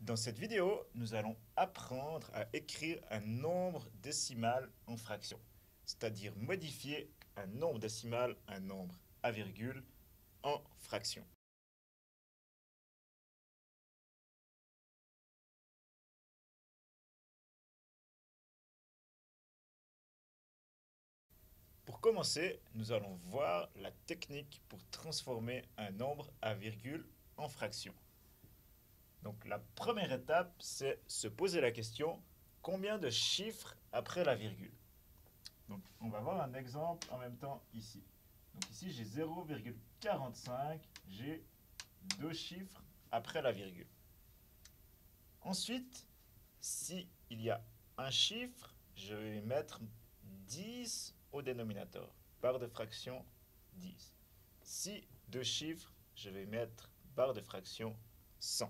Dans cette vidéo, nous allons apprendre à écrire un nombre décimal en fraction, c'est-à-dire modifier un nombre décimal, un nombre à virgule, en fraction. Pour commencer, nous allons voir la technique pour transformer un nombre à virgule en fraction. Donc la première étape, c'est se poser la question, combien de chiffres après la virgule? Donc on va voir un exemple en même temps ici. Donc ici j'ai 0,45, j'ai deux chiffres après la virgule. Ensuite, si il y a un chiffre, je vais mettre 10 au dénominateur. Barre de fraction 10. Si deux chiffres, je vais mettre barre de fraction 100.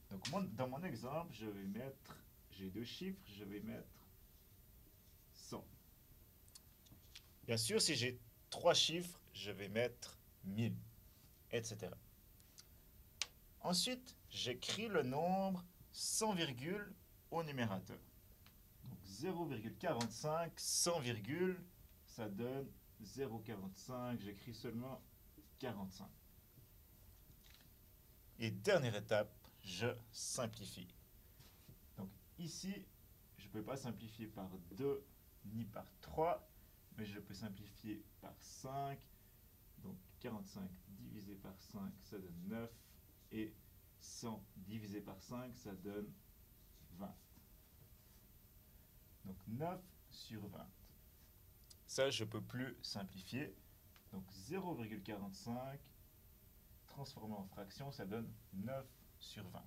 Donc dans mon exemple, j'ai deux chiffres, je vais mettre 100. Bien sûr, si j'ai trois chiffres, je vais mettre 1000, etc. Ensuite, j'écris le nombre sans virgule au numérateur. Donc 0,45, sans virgule, ça donne 0,45. J'écris seulement 45. Et dernière étape, je simplifie. Donc ici, je ne peux pas simplifier par 2 ni par 3, mais je peux simplifier par 5. Donc 45 divisé par 5, ça donne 9. Et 100 divisé par 5, ça donne 20. Donc 9 sur 20. Ça, je ne peux plus simplifier. Donc 0,45 transformé en fraction, ça donne 9 sur 20.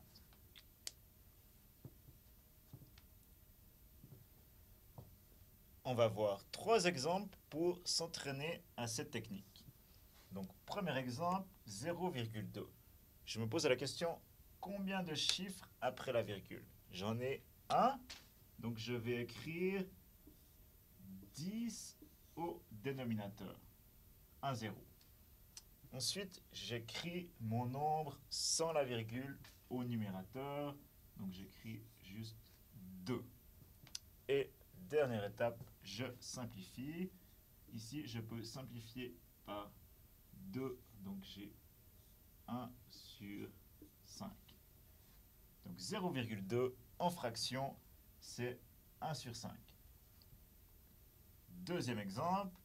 On va voir trois exemples pour s'entraîner à cette technique. Donc, premier exemple, 0,2. Je me pose la question, combien de chiffres après la virgule? J'en ai un, donc je vais écrire 10 au dénominateur. 1, 0. Ensuite, j'écris mon nombre sans la virgule au numérateur. Donc j'écris juste 2. Et dernière étape, je simplifie. Ici, je peux simplifier par 2. Donc j'ai 1 sur 5. Donc 0,2 en fraction, c'est 1 sur 5. Deuxième exemple.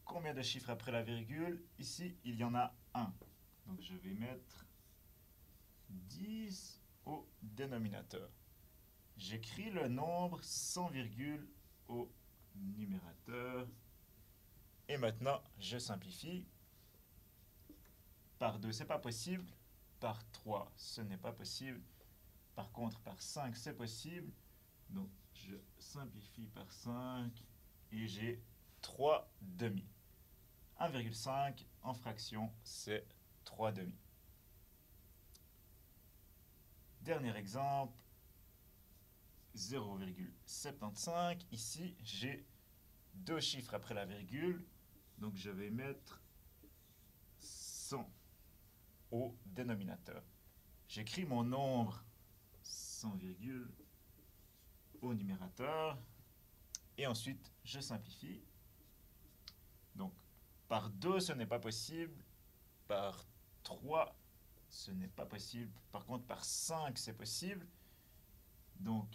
Combien de chiffres après la virgule? Ici, il y en a un. Donc je vais mettre 10 au dénominateur. J'écris le nombre sans virgule au numérateur. Et maintenant, je simplifie. Par 2, ce n'est pas possible. Par 3, ce n'est pas possible. Par contre, par 5, c'est possible. Donc, je simplifie par 5 et j'ai 3 demi. 1,5 en fraction, c'est 3 demi. Dernier exemple, 0,75. Ici, j'ai deux chiffres après la virgule, donc je vais mettre 100 au dénominateur. J'écris mon nombre sans virgule au numérateur et ensuite je simplifie. Donc par 2, ce n'est pas possible. Par 3, ce n'est pas possible. Par contre, par 5, c'est possible. Donc,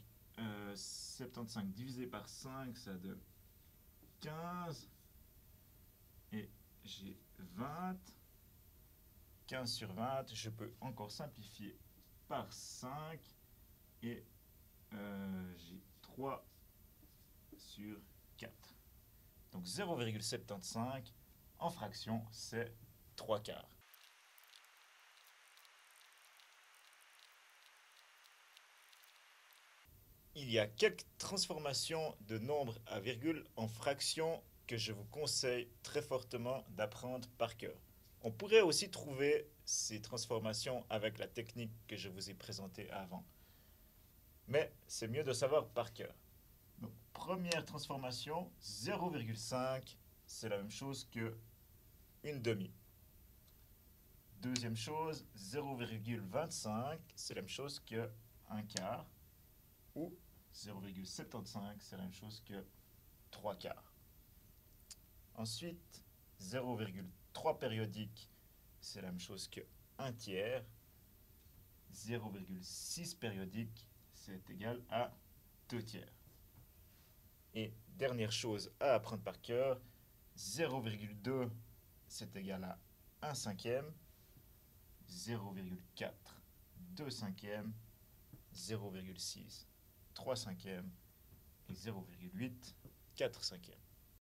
75 divisé par 5, ça donne 15. Et j'ai 20. 15 sur 20, je peux encore simplifier par 5. Et j'ai 3 sur 4. Donc 0,75 en fraction, c'est 3 quarts. Il y a quelques transformations de nombres à virgule en fractions que je vous conseille très fortement d'apprendre par cœur. On pourrait aussi trouver ces transformations avec la technique que je vous ai présentée avant. Mais c'est mieux de savoir par cœur. Donc, première transformation, 0,5, c'est la même chose que une demi. Deuxième chose, 0,25, c'est la même chose que un quart. Ou 0,75, c'est la même chose que 3 quarts. Ensuite, 0,3 périodique, c'est la même chose que 1 tiers. 0,6 périodique, c'est égal à 2 tiers. Et dernière chose à apprendre par cœur, 0,2, c'est égal à 1 cinquième. 0,4, 2 cinquièmes. 0,6, 3 cinquièmes. Et 0,8, 4 cinquièmes.